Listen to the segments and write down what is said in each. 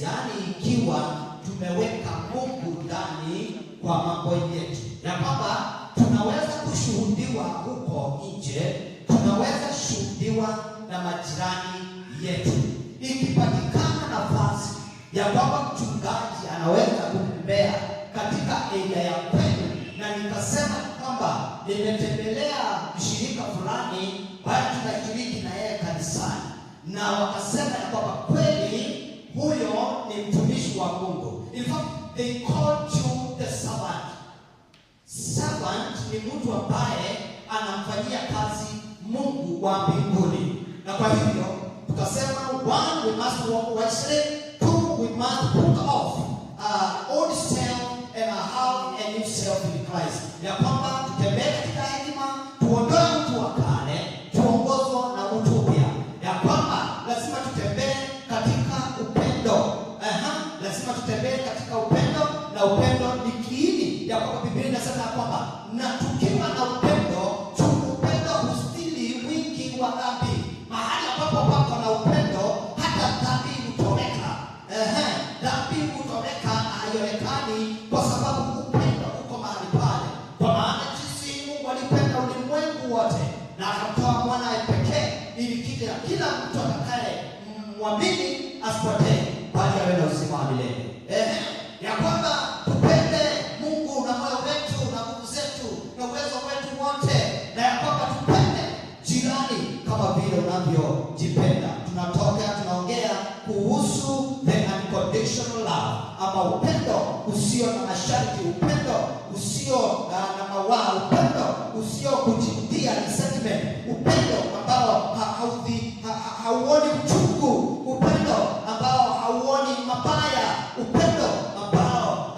yaani ikiwa tumeweka Mungu ndani kwa mambo yetu, ya kwamba tunaweza kushuhudiwa huko nje, tunaweza shuhudiwa na majirani yetu. Ikipatikana nafasi ya kwamba mchungaji anaweza kutembea katika area ya kwenu, na nikasema kwamba nimetembelea mshirika fulani bali tunashiriki na yeye kanisani, na wakasema ya kwamba kweli huyo ni mtumishi wa Mungu. In fact, they called you the servant. Servant ni mtu ambaye anamfanyia kazi Mungu wa mbinguni. Na kwa hivyo tukasema, one, we must walk wisely; two, we must put off old self and have a new self in Christ. Ya kwamba tutembee katika hekima, tuondoe mtu wa kale, tuongozwe na mtu mpya. Ya kwamba lazima tutembee katika upendo. Lazima tutembee katika upendo, na upendo ni kiini. Ya kwamba Biblia inasema kwamba na tukiwa na upendo, upendo hustili wingi wa dhambi. Mahali ambapo pako na upendo, hata dhambi hutoweka. Dhambi hutoweka, haionekani, kwa sababu upendo uko mahali pale. Kwa maana jinsi Mungu alipenda ulimwengu wote na akamtoa mwanawe pekee, ili kila mtu atakaye mwamini asipotee, bali awe na uzima wa milele. Ya kwamba tupende Mungu na moyo wetu na nguvu zetu na uwezo wetu wote, na ya kwamba tupende jirani kama vile unavyojipenda. Tunaongea kuhusu the unconditional love, ama upendo usio na masharti, upendo usio na mawaa, upendo usio kujirudia, resentment, upendo ambao hauoni uchungu, upendo ambao hauoni mabaya, upendo ambao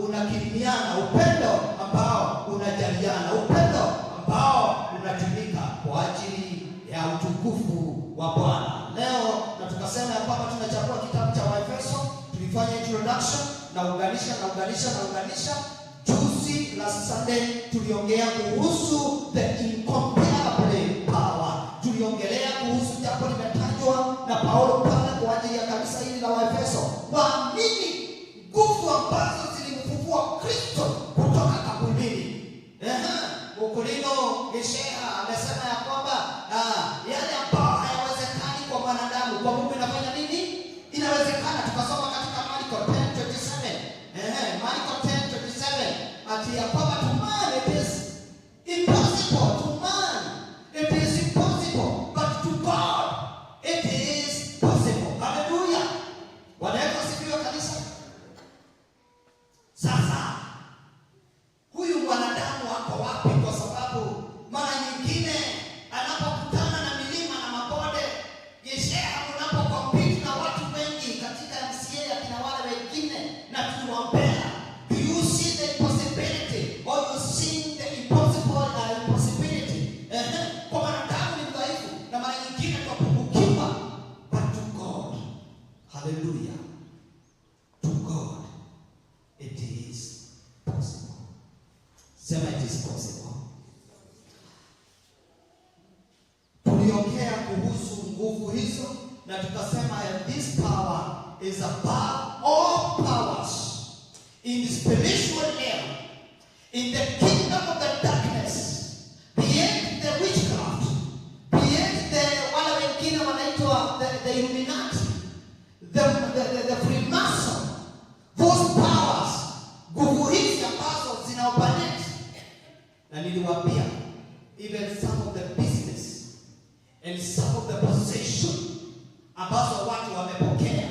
unakirimiana, upendo ambao unajaliana, upendo ambao unatumika kwa ajili ya utukufu wa Bwana. Leo na tukasema ya kwamba tunachagua kitabu cha Waefeso. Tulifanya introduction na unganisha. Juzi last Sunday tuliongea kuhusu the incomparable power. Tuliongelea kuhusu jambo limetajwa na Paulo pale kwa ajili ya kanisa hili la Waefeso. Waamini nguvu ambazo zilimfufua Kristo kutoka kaburini. Ukulino Yeshaya amesema ya kwamba yale ambayo hayawezekani kwa mwanadamu, kwa Mungu inafanya nini? Inawezekana. Tukasoma katika Marko 10:27. Marko 10:27 ati ya kwamba to man it is impossible, to man it is impossible, but to God it is possible. Hallelujah. Wanaweza sifiwa kanisa. Sasa huyu mwanadamu wako wapi? Kwa sababu mara nyingine anapokutana na milima na mabonde, Yeshaya unapokompiti na watu wengi katika MCA ya kina wale wengine na tuwaombea, do you see the possibility or you see the impossibility? Kwa mwanadamu ni dhaifu na mara nyingine tupungukiwa, but to God, hallelujah, to God it is possible. Sema it is possible. Tuliongea kuhusu nguvu hizo na tukasema this power is above all powers in the spiritual realm, in the kingdom of the darkness, beyond the witchcraft, beyond the wale wengine wanaitwa the Illuminati, the Freemason, those powers, nguvu hizi ambazo zinaoperate. Na niliwaambia even some of the business and some of the possession ambazo watu wamepokea.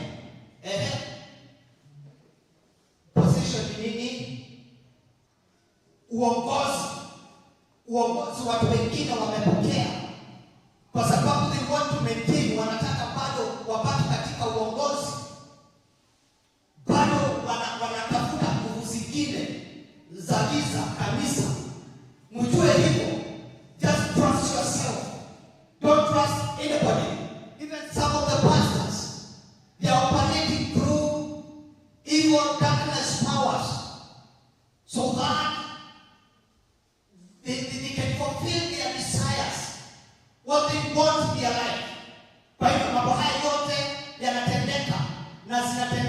Possession ni nini? Uongozi watu wengine wamepokea kwa sababu they want to maintain, wanataka bado wabaki katika uongozi, bado wanatafuta nguvu zingine za giza kanisa. Mjue hivyo. Just trust yourself. Don't trust anybody. Even some of the pastors, they are operating through evil darkness powers so that they can fulfill their desires, what they want in their life. Kwa hivyo mambo haya yote yanatendeka na zinatendeka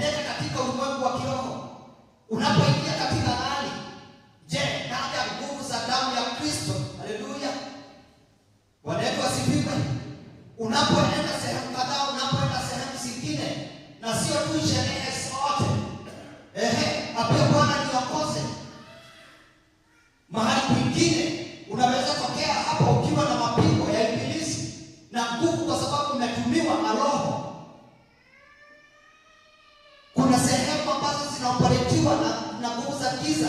kusumbuliwa na nguvu za giza.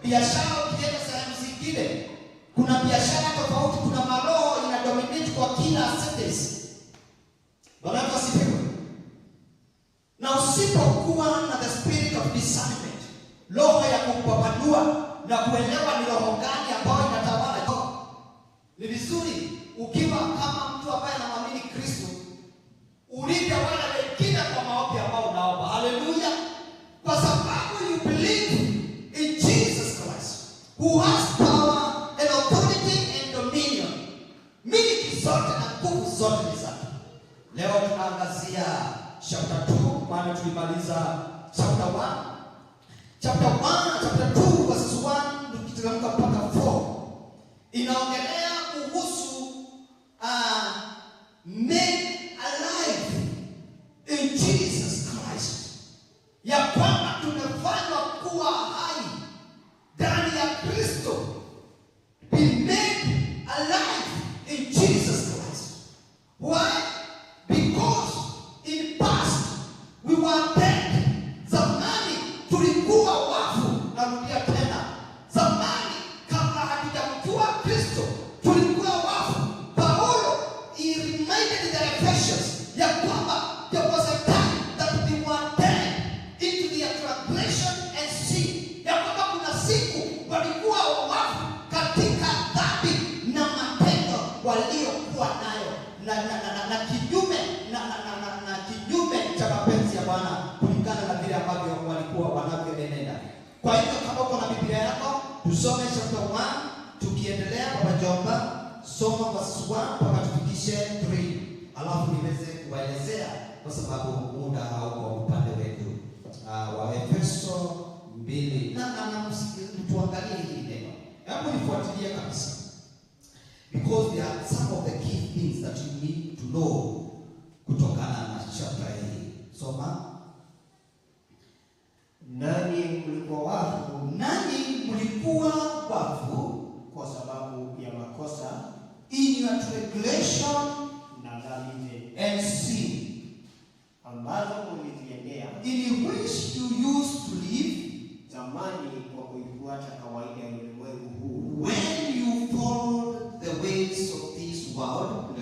Biashara ukienda sehemu zingine, kuna biashara tofauti, kuna maroho ina dominate kwa kila sentence. Bwana asifiwe. Na usipokuwa na the spirit of discernment, roho ya kupambanua na kuelewa ni roho gani ambayo inatawala, ni vizuri ukiwa kama mtu ambaye anamwamini Kristo, ulinde wale wengine kwa maombi ambao unaomba. Haleluya. Kwa sababu you believe in Jesus Christ, who has power and authority and dominion. Miliki zote na nguvu zote ni zake. Leo tunaangazia chapter 2, maana tulimaliza chapter 1. Chapter 1, chapter 2 verses 1 tukiteremka mpaka 4. Inaongelea kuhusu made alive in Jesus Christ. Ya kwamba tumefanywa kuwa hai ndani ya Kristo. Be made alive in Jesus Christ. Why? Because in past we were dead. Zamani tulikuwa wafu. Narudia tena. Zamani kabla hatujamjua Kristo tulikuwa wafu. Paulo he reminded the Ephesians ya kwamba there was a time that we were dead into the transgression and sin. Ya kwamba kuna siku walikuwa wafu katika dhambi na matendo waliokuwa nayo na kinyume na kinyume cha mapenzi ya Bwana kulingana na vile ambavyo walikuwa wanavyoenenda. Kwa hivyo kama uko na Biblia yako, tusome chapter 1 tukiendelea. Baba Jomba, soma verse 1 mpaka tufikishe 3. Alafu niweze kuwaelezea kwa sababu muda hauko upande wetu. Wa Efeso 2. Na tuangalie hili neno. Hebu nifuatilie kabisa. Because there are some of the key things that you need to know kutokana na chapter hii. Soma. Nani mlikuwa wafu kwa sababu ya makosa, in your transgression na dhambi and sin, ambazo mliziendea, in which you used to live zamani kwa kuifuata kawaida ya ulimwengu huu, when you followed the ways of this world,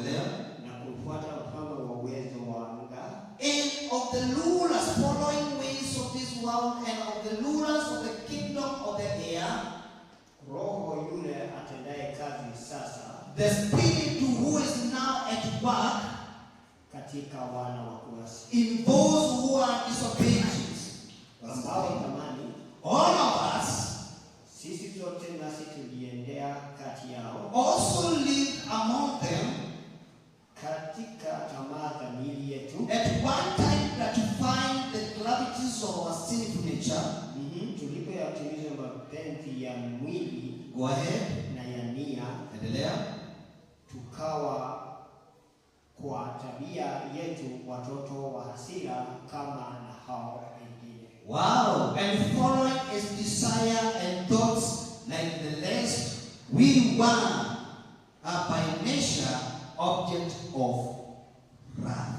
na kufuata mfano wa uwezo wa anga, and of the rulers, following ways of this world and of the rulers of the kingdom of the air, roho yule atendaye kazi sasa, the spirit who is now at work katika wana wa kuasi, in those who are disobedient. ambao zamani All of us sisi sote nasi tuliendea kati yao, also lived among them katika tamaa za miili yetu, at one time gratifying the gravities of our sinful nature. tulipoyatimiza mapenzi ya mwili Go ahead. na ya nia, Endelea. tukawa kwa tabia yetu watoto wa hasira kama na hao wengine. Wow. And following his desire and thoughts like the rest, we were by nature object of wrath.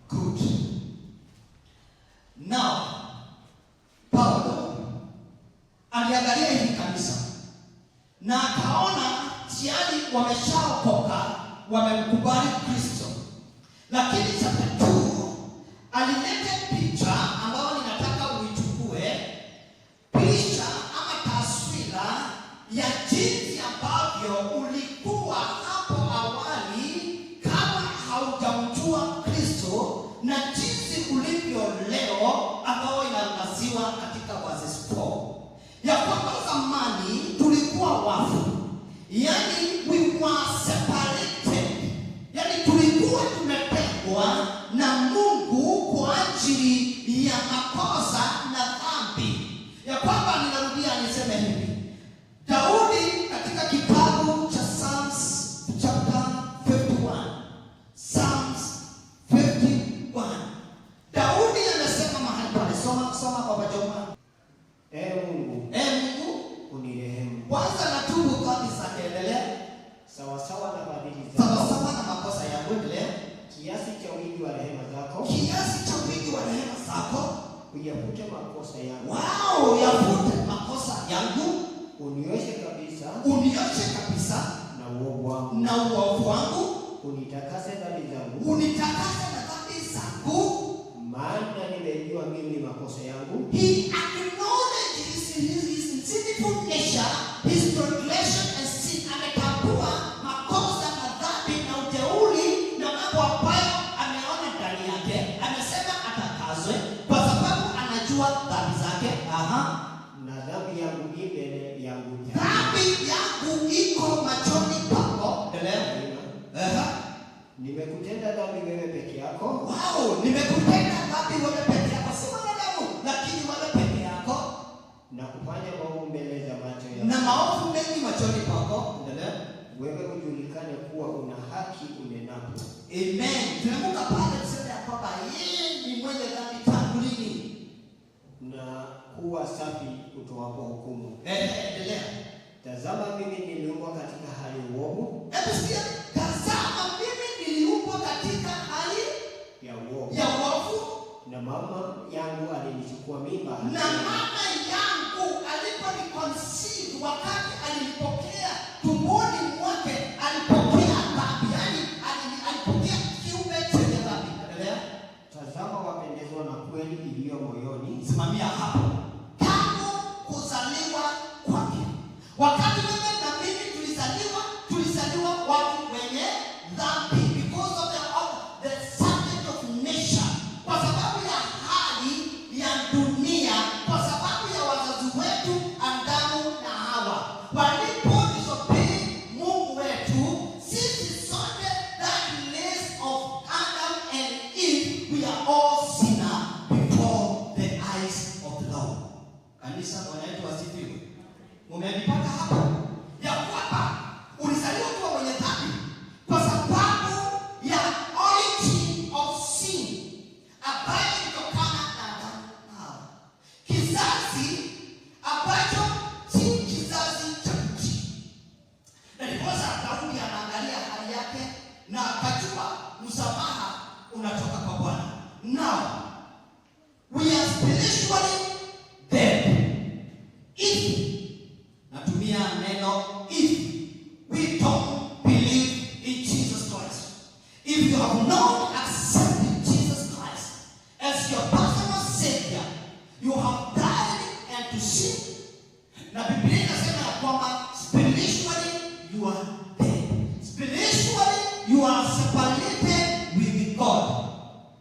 Good. Now, Paulo aliangalia hili kanisa na akaona tayari wameshaokoka, wamemkubali Kristo, lakini chapter 2 alileta picha ambayo ninataka uitukue, picha ama taswira ya jinsi ambavyo ulikuwa hapo awali kama haujamjua Kristo na jinsi ulivyo leo, ambao inaangaziwa katika verse 4. Ya kwamba zamani tulikuwa wafu, yani we were separated, yani tulikuwa tumetengwa na Mungu kwa ajili ya makosa na dhambi. Ya kwamba ninarudia niseme hivi, Daudi katika kitabu cha Psalms chapter 51, Psalms 51, Daudi anasema mahali pale, soma Baba Joma. Mungu, Mungu unirehemu. kwanza natubu dhambi zake, endelea. Sawasawa na fadhili zako, Sawasawa na makosa yangu, endelea. kiasi cha wingi wa rehema zako, Kiasi cha wingi wa rehema zako, uyafute makosa yangu. Wow, yafute makosa yangu. Unioshe kabisa na uovu wangu. Unitakase dhambi zangu. Maana nimejua mimi makosa yangu. He acknowledges his sinful nature, his transgression and sin. Ametambua makosa na dhambi na ujeuri na mambo ambayo ameona ndani yake. Amesema atakazwe kwa sababu anajua dhambi zake. Na dhambi yangu mbele yangu. Dhambi yangu iko machoni pako. Nimekutenda dhambi wewe peke yako. Wow, nimekutenda dhambi wewe peke yako. Si wanadamu, lakini wewe peke yako. Na kufanya maovu mbele za macho yako. Na maovu mengi machoni pako. Wewe ujulikane kuwa una haki unenapo. Amen. Tunamuka pale tuseme ya kwamba yeye ni mwenye dhambi tangu lini. Na kuwa safi utoapo hukumu. Endelea. Tazama mimi niliumbwa katika hali uovu. Hebu sikia. Tazama mimi niliumbwa katika hali ya uovu. Na mama yangu alinichukua mimba. Na mama yangu aliponiconceive, wakati alinipokea tumboni mwake, alipokea dhambi. Yaani alipokea kiumbe chenye dhambi. Endelea. Tazama wapendezwa na kweli iliyo moyoni. Simamia hapo. Tangu kuzaliwa kwake. Wakati wewe na mimi tulizaliwa watu wenye dhambi because of the subject of nature. Kwa sababu ya hali ya dunia, kwa sababu ya wazazi wetu Adamu na Hawa. Walipo disobey Mungu wetu, sisi sote, that list of Adam and Eve, we are all sinners before the eyes of the Lord. Kanisa, Bwana wetu asifiwe. Umenipata hapo? Ya kwamba ulizaliwa kuwa mwenye dhambi kwa sababu ya origin of sin ambayo ilitokana na Adamu na Hawa. Kizazi ambacho si kizazi cha mti. Na ndiposa Daudi anaangalia hali yake na akajua msamaha unatoka kwa Bwana. Now, we are spiritually dead. If natumia neno if we don't believe in Jesus Christ. If you have not accepted Jesus Christ as your personal Savior, you have died unto sin. Na Biblia inasema ya kwamba spiritually you are dead. Spiritually you are separated with God.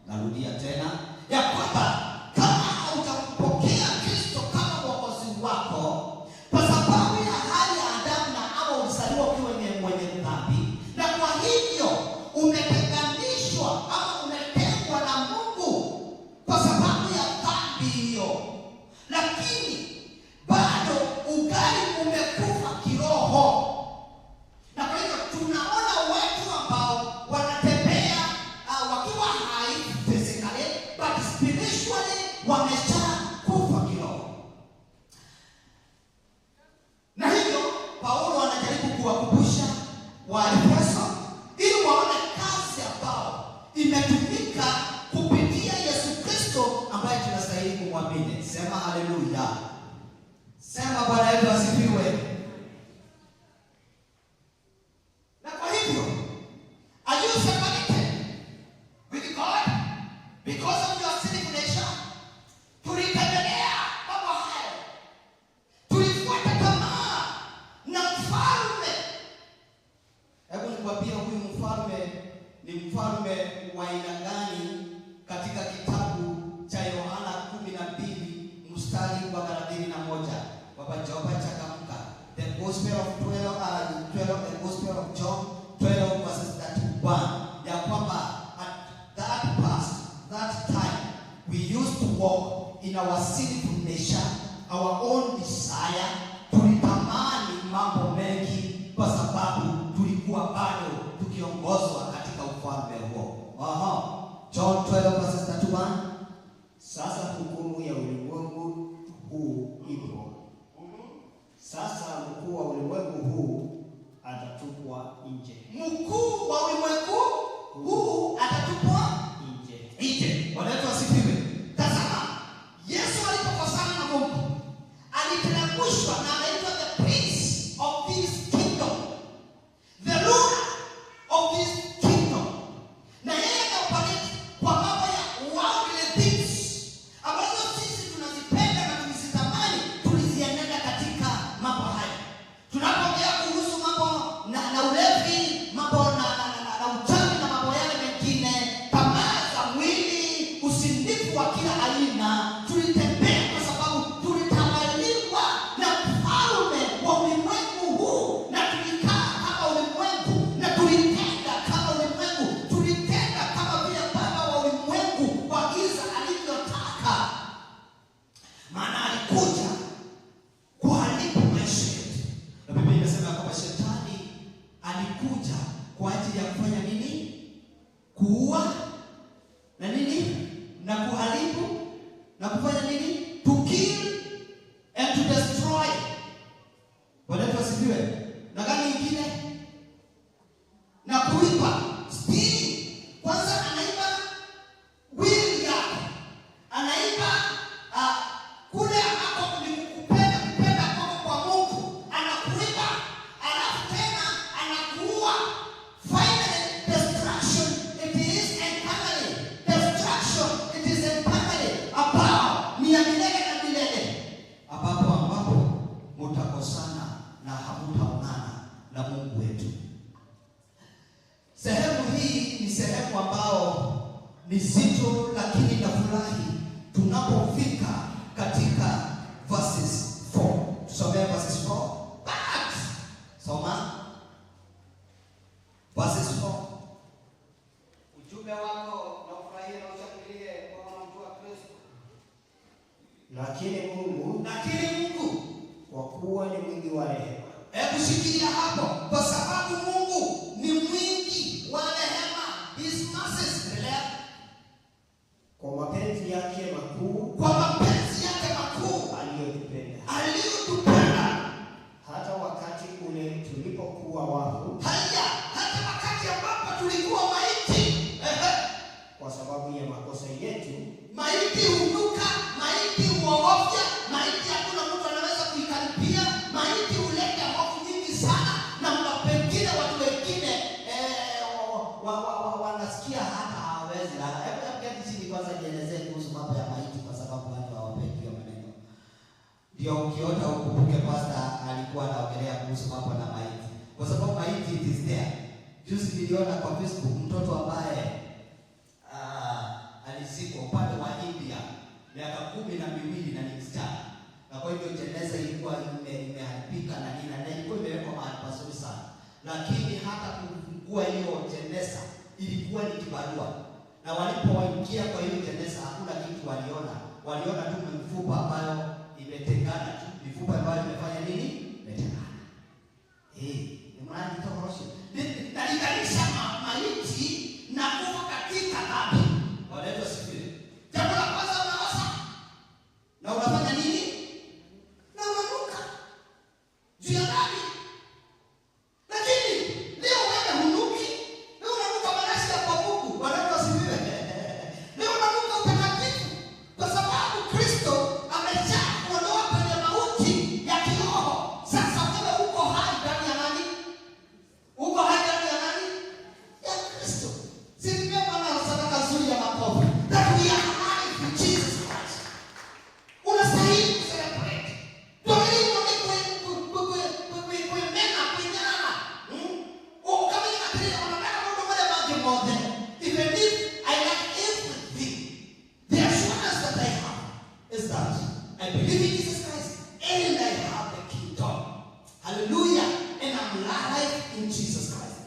Narudia tena ya kwamba kama hautampokea Kristo kama mwokozi wako, kwa sababu ya hali ya Adamu na Hawa ulizaliwa ukiwa mwenye dhambi, na kwa hivyo umetenganishwa ama umetengwa na Mungu kwa sababu ya dhambi hiyo. Lakini bado ugali umekufa kiroho. Na kwa hivyo tunaona watu ambao wanatembea wakiwa hai physically, but spiritually wameshakufa kiroho. Na hivyo Paulo anajaribu kuwakumbusha Waefeso ili waone kazi ambao imetumika kupitia Yesu Kristo ambaye tunastahili kumwamini. Sema haleluya. Sema Bwana Yesu asifiwe. Na kwa hivyo, are you separated with God because of your sinful nature? Tulitembelea mambo hayo. Tulifuata tamaa na mfalme. Hebu nikwambie huyu mfalme ni mfalme wa aina gani katika kitabu cha Yohana 12 mstari wa 31. Baba Jehova chakamka. The Gospel of the Gospel of John 12 verses 31. Ya kwamba at that time we used to walk in our sinful nature, our own desire. Tulitamani mambo mengi kwa sababu tulikuwa bado tukiongozwa katika ufalme huo. John 12 verses 31. Sasa hukumu ya ulimwengu huu ipo. Sasa mkuu wa ulimwengu huu atatupwa nje. Mkuu wa ulimwengu huu atatupwa nje. Bwana Yesu asifiwe. Tazama, ni zito, lakini nafurahi tunapofika katika verses 4. Tusomee verses 4. Soma verses 4. Ujumbe wako na ufurahie na ushangilie kwa kumjua Kristo. Lakini Mungu kwa kuwa ni mwingi wa rehema. Hebu shikilia hapo, kwa sababu Mungu ni mwingi wa rehema. His mercies, endelea. Kwa mapenzi yake makuu aliyotupenda hata wakati ule tulipokuwa wafu, hata wakati ambapo tulikuwa maiti, kwa sababu ya makosa yetu. Maiti hunuka, maiti huogofya, maiti hakuna mtu anaweza kuikaribia, maiti huleta hofu nyingi sana, na pengine watu wengine wanasikia hata hawawezi lala. Hebu keti chini kwanza nielezee kuhusu mambo ya maiti, kwa sababu watu hawapendi hiyo maneno. Ndio ukiona ukumbuke pastor alikuwa anaongelea kuhusu mambo na maiti, kwa sababu maiti it is there. Juzi niliona kwa Facebook mtoto ambaye alizikwa upande wa India miaka 12 na ni msichana, na kwa hivyo jeneza ilikuwa imeharibika na nini, na ilikuwa imewekwa mahali pazuri sana, lakini hata kufungua hiyo jeneza ilikuwa ni kibarua, na walipoingia kwa hiyo jeneza hakuna kitu waliona tu mifupa ambayo imetengana tu, mifupa ambayo imefanya nini, imetengana. Ni mradi tofauti na likalisha maiti na kufa katika dhambi. Wanaitwa sifiri. Jambo la kwanza unaosa. Na unafanya nini? Na unanuka. Juu ya dhambi. Lakini leo wewe hunuki. Leo unanuka marashi ya kwa Mungu. Wanaitwa sifiri. Leo unanuka utakatifu. Kwa sababu Kristo ameshakuondoa kwenye mauti ya kiroho. Sasa wewe uko hai ndani ya nani? Uko hai ndani ya nani? Ya Kristo. Sisi Bwana sadaka nzuri ya makofi. That we are alive in Jesus Christ. Unastahili celebrate. Tuangalie kuimena, kuinyana. Kama ni materi, wanataka mambo moja maji moja. Even if I like everything, the assurance that I have is that I believe in Jesus Christ and I have the kingdom. Hallelujah. And I'm alive in Jesus Christ.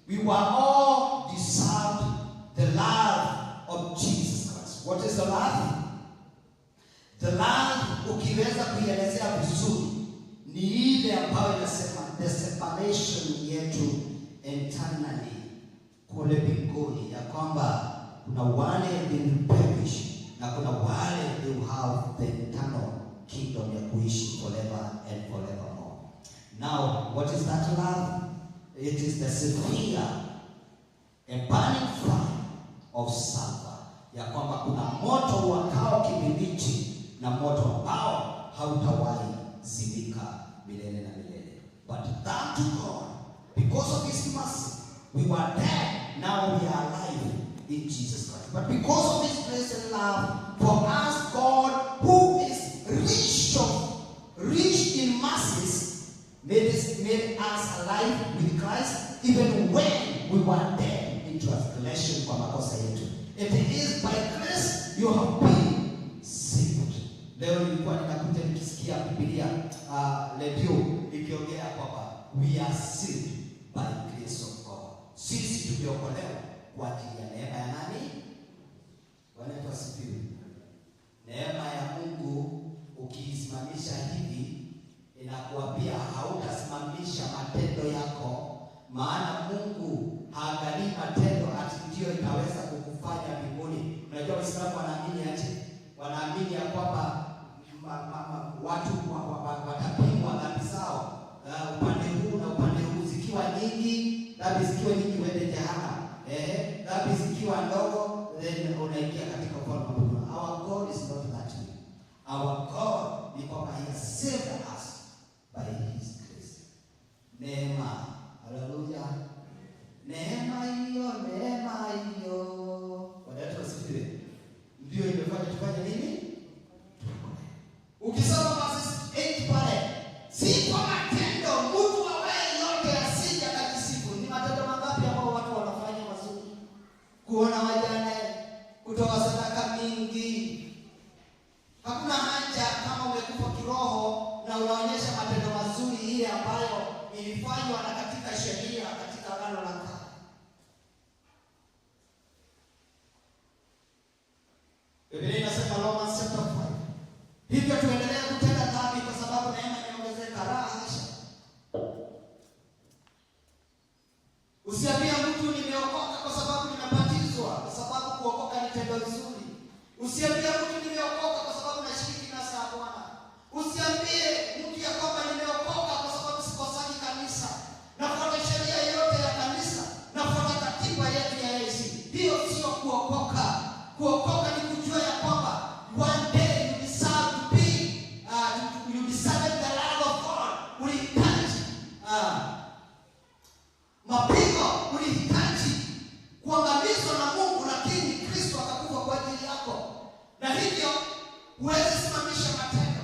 We were all deserved the love of Jesus Christ. What is the love? The love, ukiweza kuielezea vizuri, ni ile ambayo inasema the separation yetu internally kule mbinguni, ya kwamba kuna wale will perish na kuna wale will have the eternal kingdom ya kuishi forever and forevermore. Now, what is that love? It is the severe, a burning fire of sulfur, ya kwamba kuna moto wakao kiberiti na moto ambao hautawaka. milele na milele. But thank to God, because of His mercy, we were dead, now we are alive in Jesus Christ. But because of His grace and love for us, God, who is rich in mercies, made us alive with Christ, even when we were dead in transgression kwa makosa yetu. It is by grace you have been saved. Leo nilikuwa ninakuja nikisikia Biblia radio ikiongea kwamba we are saved by grace of God. Sisi tumeokolewa kwa ajili ya neema ya nani? Bwana asifiwe. Neema ya Mungu ukiisimamisha hivi inakuambia hautasimamisha matendo yako, maana Mungu haangalii matendo ati ndio itaweza kukufanya mbinguni. Unajua Waislamu wanaamini aje? Wanaamini ya kwamba watu watapimwa dhambi zao, upande huu na upande huu, zikiwa nyingi, dhambi zikiwa nyingi uende jehanamu, dhambi zikiwa ndogo then unaingia katika ufalme wa Mungu. Our God is not that way. Our God ni kwamba He has saved us by His grace. Neema, haleluya. Neema hiyo watu wasifiwe, ndio imefanya tufanye nini? Ukisoma verse 8 pale, si kwa matendo mtu awaye yote asije akajisifu. Ni matendo mangapi ambao watu wanafanya mazuri? Kuona wajane, kutoa sadaka mingi. Hakuna haja kama umekufa kiroho na unaonyesha matendo mazuri ile ambayo ilifanywa na katika sheria, katika Agano la Kale. Biblia inasema Romans chapter 5. Hivyo tuendelee kutenda dhambi kwa sababu neema imeongezeka? La hasha. Usiambie mtu nimeokoka kwa sababu nimebatizwa, kwa sababu kuokoka ni tendo zuri. Usiambie mtu nimeokoka kwa sababu nashiriki nasa ya Bwana. Usiambie mtu ya kwamba nimeokoka kwa sababu sikosaki kanisa, nafuata sheria yote ya kanisa, nafuata katiba yetu ya Yesu. Hiyo sio kuokoka. Kuokoka ni kujua ya kwamba one day you deserve to be you deserve the love of God. Ulihitaji mapigo, ulihitaji kuangamizwa na Mungu, lakini Kristo akakufa kwa ajili yako. Na hivyo huwezi simamisha matendo.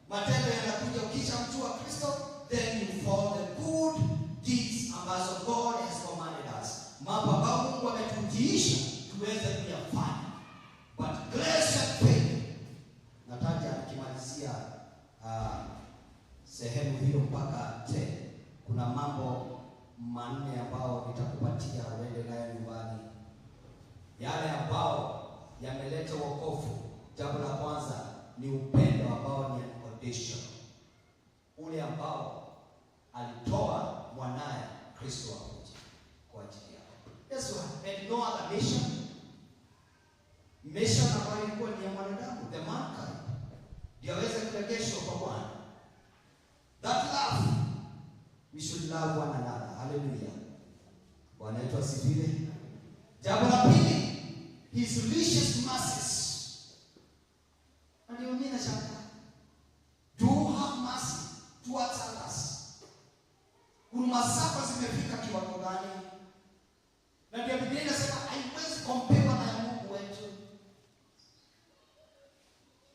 Matendo yanakuja ukishamjua Kristo, then you follow the good deeds ambazo God has commanded us. Mambo ambayo Mungu ametujiisha tuweze kuyafanya. But grace and faith. Nataja nikimalizia sehemu hiyo mpaka 10. Kuna mambo manne ambao nitakupatia uende nayo nyumbani, yale ambao yameleta wokovu. Jambo la kwanza ni upendo ambao ni unconditional, ule ambao alitoa mwanae Kristo akuje kwa ajili yako. Yesu had no other mission ambayo ilikuwa ni ya mwanadamu, the mankind, ndio aweze kurejeshwa kwa Bwana. That love, we should love one another. Hallelujah. Bwana wetu asifiwe. Jambo la pili, His richest mercies. Ndio mimi nashangaa, do have mercy towards others. Huruma zako zimefika kiwango gani? Na ndio Biblia inasema haiwezi kompewa na ya Mungu wetu.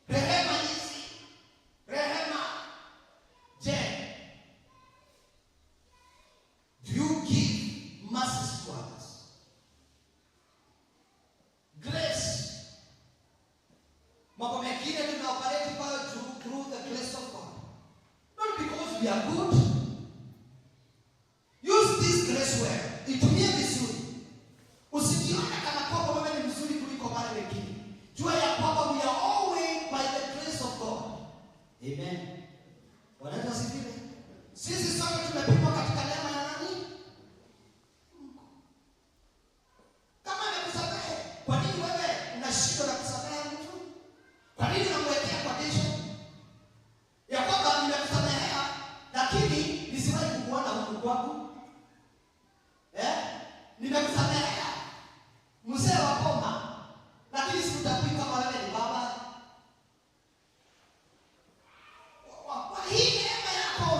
Rehema hizi, rehema, je, do you give mercy to others? Grace, mambo mengine tunaoperate pale through the grace of God, not because we are good. Use this grace well, itumie vizuri. Usijione kana kwamba wewe ni mzuri kuliko wale wengine. Jua ya kwamba we are all by the grace of God. Amen. Bwana asifiwe. Sisi sote tumepimwa katika neema ya nani? Mungu. Kama amekusamehe, kwa nini wewe una shida na kusamehe mtu? Kwa nini unamwekea condition ya kwamba nimekusamehea lakini nisiwahi kukuona Mungu kwangu? Nimekusamehea mzee wa Boma, lakini sikutakui kama wewe ni baba. Kwa hii neema yako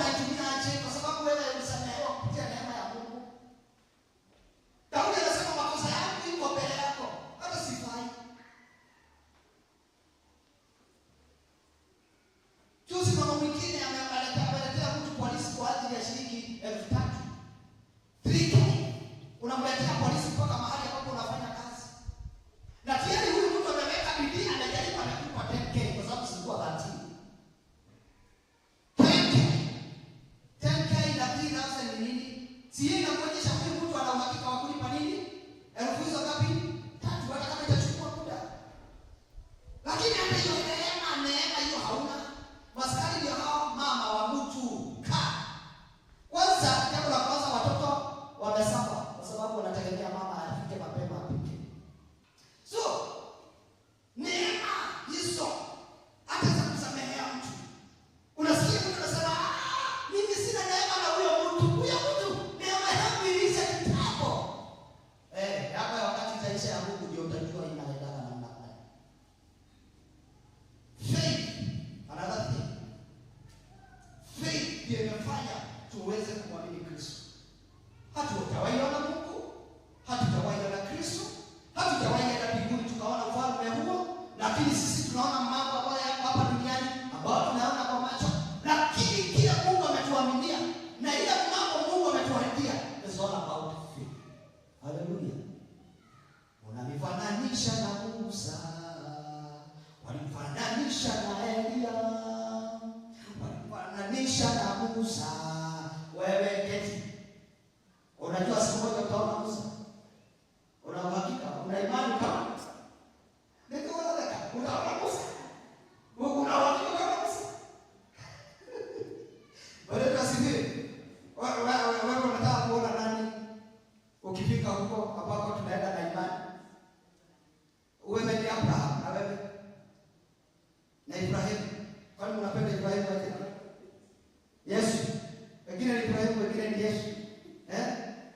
Si yeye anakuonyesha huyu mtu ana uhakika wa kulipa nini? Elfu hizo ngapi? 3, hata kama itachukua muda. Lakini hata hiyo neema hiyo hauna. Maskani ndio hao mama wa mtu. Kwanza jambo la kwanza watoto wamesapa kwa sababu wanategemea mama afike mapema apike. So, neema hizo hata za kusamehea mtu. Unasikia mtu anasema, mimi sina neema na huyo mtu. Huyo mtu neema yangu ilisha kitambo. Hapa wakati itaisha ya Mungu ndio utajua inaendana namna gani. Faith, another thing. Faith ndio inafanya tuweze kumwamini Kristo. Hatutawahi ona Mungu, hatutawahi ona Kristo, hatutawahi enda mbinguni tukaona ufalme huo, lakini sisi tunaona mambo ambayo yako hapa duniani ambayo tunaona kwa macho, lakini kila Mungu ametuaminia na ile mambo Mungu ametuahidia is all about faith. Hallelujah. Unanifananisha na Musa, wanifananisha na Elia, wanifananisha na Musa. Wewe keti. Unajua siku moja utaona Musa. Una uhakika, una imani kama Musa. Ndio unaona Musa. Una uhakika kama Musa. Bado tunasubiri. Wewe unataka kuona nani? Ukifika huko ambako tunaenda na imani. Wewe ni Abraham na wewe. Na Ibrahim. Kwani unapenda Ibrahim aje? Yesu. Wengine ni Ibrahim, wengine ni Yesu.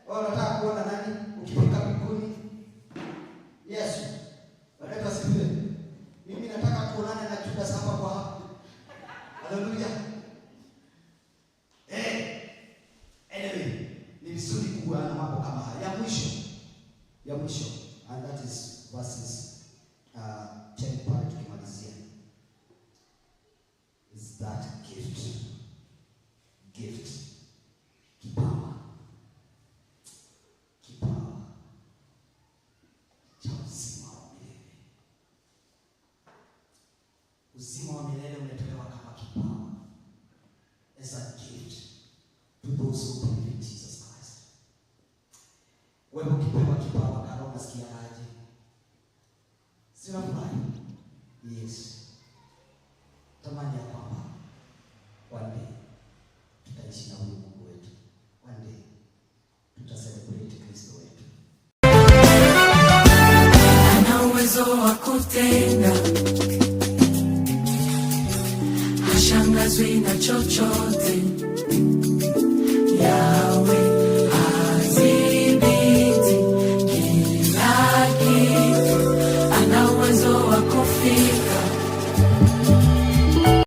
Wao wanataka kuona nani ukifika mbinguni? Yesu. Wanataka sifiwe. Mimi nataka kuonana na Judas hapa kwa hapa. Haleluya. Anyway, ni vizuri kuwa na mambo kama haya. Ya mwisho. And that is verses 10 pale tukimalizia. Is that gift. Kipawa cha uzima wa milele. Uzima wa milele umetolewa kama kipawa, as a gift to those who believe in Jesus Christ. Wewe ukipewa kipawa kama unasikia aje? Sina furaha. Yes. Tamani ya kwamba one day tutaishi na huyu Mungu wetu. One day tutaselebrate Kristo wetu. Ana uwezo wa kutenda, hashangazwi na chochote.